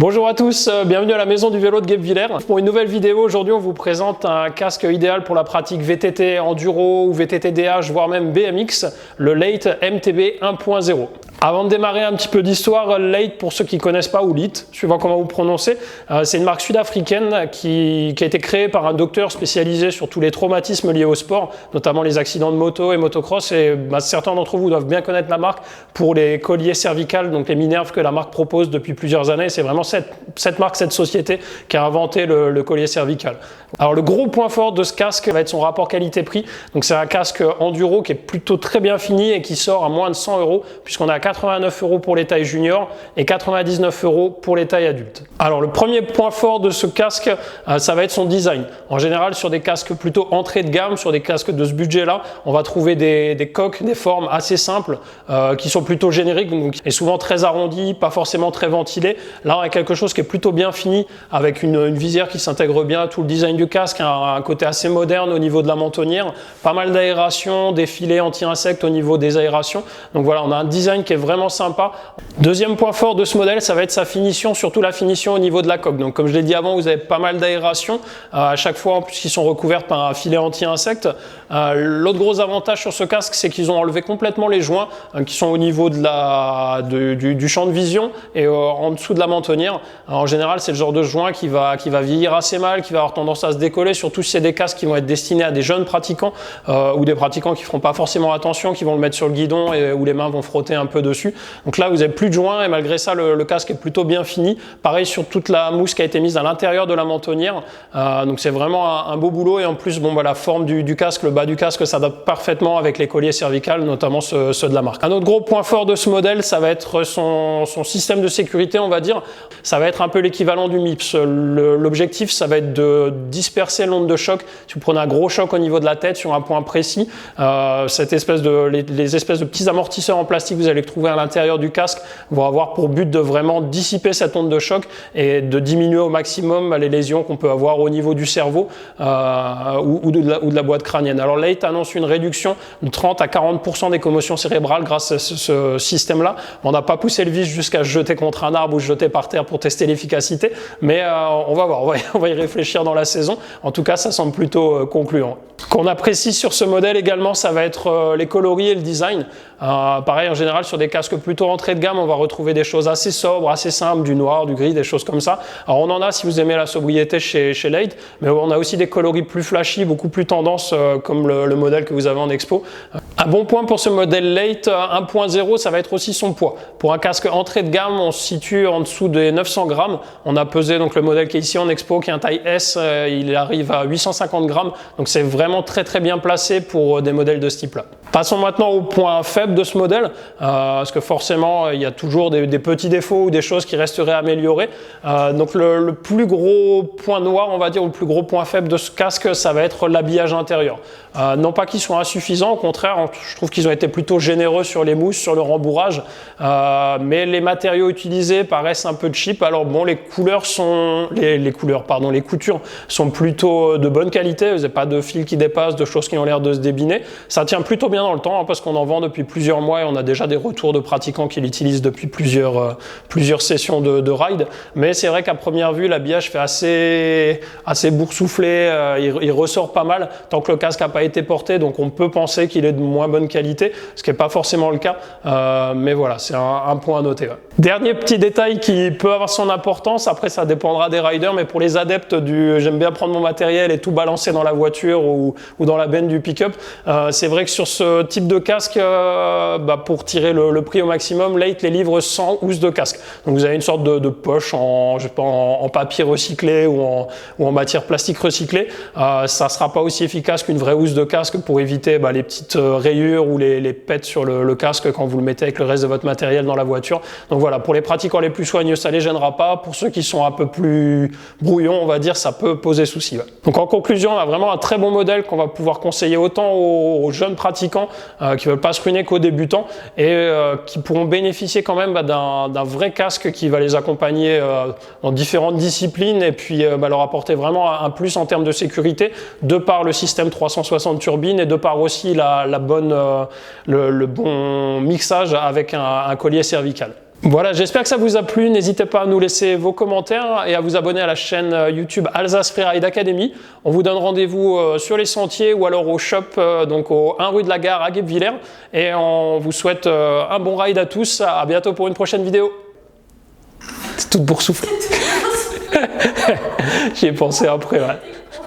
Bonjour à tous, bienvenue à la maison du vélo de Guebwiller. Pour une nouvelle vidéo, aujourd'hui on vous présente un casque idéal pour la pratique VTT Enduro ou VTT DH, voire même BMX, le Late MTB 1.0. Avant de démarrer un petit peu d'histoire, Late, pour ceux qui ne connaissent pas, ou Lite, suivant comment vous prononcez, c'est une marque sud-africaine qui a été créée par un docteur spécialisé sur tous les traumatismes liés au sport, notamment les accidents de moto et motocross, et certains d'entre vous doivent bien connaître la marque pour les colliers cervicales, donc les Minerves que la marque propose depuis plusieurs années. C'est vraiment cette marque, cette société qui a inventé le collier cervical. Alors le gros point fort de ce casque va être son rapport qualité-prix. Donc c'est un casque enduro qui est plutôt très bien fini et qui sort à moins de 100 €, puisqu'on a 89 € pour les tailles juniors et 99 € pour les tailles adultes. Alors le premier point fort de ce casque, ça va être son design. En général, sur des casques plutôt entrée de gamme, sur des casques de ce budget-là, on va trouver des coques, des formes assez simples, qui sont plutôt génériques, donc, et souvent très arrondies, pas forcément très ventilées. Là, on a quelque chose qui est plutôt bien fini, avec une visière qui s'intègre bien à tout le design du casque, un côté assez moderne au niveau de la mentonnière, pas mal d'aération, des filets anti-insectes au niveau des aérations. Donc voilà, on a un design qui est vraiment sympa. Deuxième point fort de ce modèle, ça va être sa finition, surtout la finition au niveau de la coque. Donc comme je l'ai dit avant, vous avez pas mal d'aération, à chaque fois en plus qu'ils sont recouverts par un filet anti-insectes. L'autre gros avantage sur ce casque, c'est qu'ils ont enlevé complètement les joints qui sont au niveau du champ de vision et en dessous de la mentonnière. En général, c'est le genre de joint qui va vieillir assez mal, qui va avoir tendance à se décoller, surtout si c'est des casques qui vont être destinés à des jeunes pratiquants ou des pratiquants qui ne feront pas forcément attention, qui vont le mettre sur le guidon et où les mains vont frotter un peu dessus. Donc là, vous n'avez plus de joints et malgré ça, le casque est plutôt bien fini. Pareil sur toute la mousse qui a été mise à l'intérieur de la mentonnière. Donc c'est vraiment un beau boulot et en plus, la forme du casque, le bas du casque s'adapte parfaitement avec les colliers cervicales, notamment ceux de la marque. Un autre gros point fort de ce modèle, ça va être son système de sécurité, on va dire. Ça va être un peu l'équivalent du MIPS. L'objectif, ça va être de disperser l'onde de choc. Si vous prenez un gros choc au niveau de la tête sur un point précis, les espèces de petits amortisseurs en plastique que vous allez trouver à l'intérieur du casque vont avoir pour but de vraiment dissiper cette onde de choc et de diminuer au maximum les lésions qu'on peut avoir au niveau du cerveau ou de la boîte crânienne. Alors Late annonce une réduction de 30 à 40% des commotions cérébrales grâce à ce système-là. On n'a pas poussé le vis jusqu'à se jeter contre un arbre ou se jeter par terre pour tester l'efficacité, mais on va voir, on va y réfléchir dans la saison. En tout cas, ça semble plutôt concluant. Qu'on apprécie sur ce modèle également, ça va être les coloris et le design. Pareil, en général, sur des casques plutôt entrée de gamme, on va retrouver des choses assez sobres, assez simples, du noir, du gris, des choses comme ça. Alors on en a si vous aimez la sobriété chez Late, mais on a aussi des coloris plus flashy, beaucoup plus tendance, comme le modèle que vous avez en expo. Un bon point pour ce modèle Late 1.0, ça va être aussi son poids. Pour un casque entrée de gamme, on se situe en dessous des 900 grammes. On a pesé donc le modèle qui est ici en expo, qui est un taille S, il arrive à 850 grammes. Donc c'est vraiment très très bien placé pour des modèles de ce type-là. Passons maintenant au point faible de ce modèle, parce que forcément il y a toujours des petits défauts ou des choses qui resteraient améliorées. Donc le plus gros point noir, on va dire, ou le plus gros point faible de ce casque, ça va être l'habillage intérieur. Non pas qu'ils soient insuffisants, au contraire, je trouve qu'ils ont été plutôt généreux sur les mousses, sur le rembourrage, mais les matériaux utilisés paraissent un peu cheap. Alors bon, les coutures sont plutôt de bonne qualité, vous n'avez pas de fils qui dépassent, de choses qui ont l'air de se débiner. Ça tient plutôt bien dans le temps, parce qu'on en vend depuis plusieurs mois et on a déjà des retours de pratiquants qui l'utilisent depuis plusieurs sessions de ride. Mais c'est vrai qu'à première vue, l'habillage fait assez boursouflé, il ressort pas mal tant que le casque n'a pas été porté, donc on peut penser qu'il est de moins bonne qualité, ce qui n'est pas forcément le cas, mais voilà, c'est un point à noter. Ouais. Dernier petit détail qui peut avoir son importance, après ça dépendra des riders, mais pour les adeptes j'aime bien prendre mon matériel et tout balancer dans la voiture ou dans la benne du pick-up, c'est vrai que sur ce type de casque, pour tirer le prix au maximum, Late les livre sans housse de casque. Donc vous avez une sorte de poche en papier recyclé ou en matière plastique recyclée. Ça ne sera pas aussi efficace qu'une vraie housse de casque pour éviter les petites rayures ou les pets sur le casque quand vous le mettez avec le reste de votre matériel dans la voiture. Donc voilà, pour les pratiquants les plus soigneux, ça ne les gênera pas. Pour ceux qui sont un peu plus brouillons, on va dire, ça peut poser souci. Ouais. Donc en conclusion, on a vraiment un très bon modèle qu'on va pouvoir conseiller autant aux jeunes pratiquants qui ne veulent pas se ruiner qu'aux débutants et qui pourront bénéficier quand même d'un vrai casque qui va les accompagner dans différentes disciplines et puis leur apporter vraiment un plus en termes de sécurité de par le système 360 turbine et de par aussi le bon mixage avec un collier cervical. Voilà, j'espère que ça vous a plu. N'hésitez pas à nous laisser vos commentaires et à vous abonner à la chaîne YouTube Alsace Freeride Academy. On vous donne rendez-vous sur les sentiers ou alors au shop, donc au 1 rue de la Gare à Guebwiller. Et on vous souhaite un bon ride à tous. À bientôt pour une prochaine vidéo. C'est toute boursouflée. J'y ai pensé après, ouais.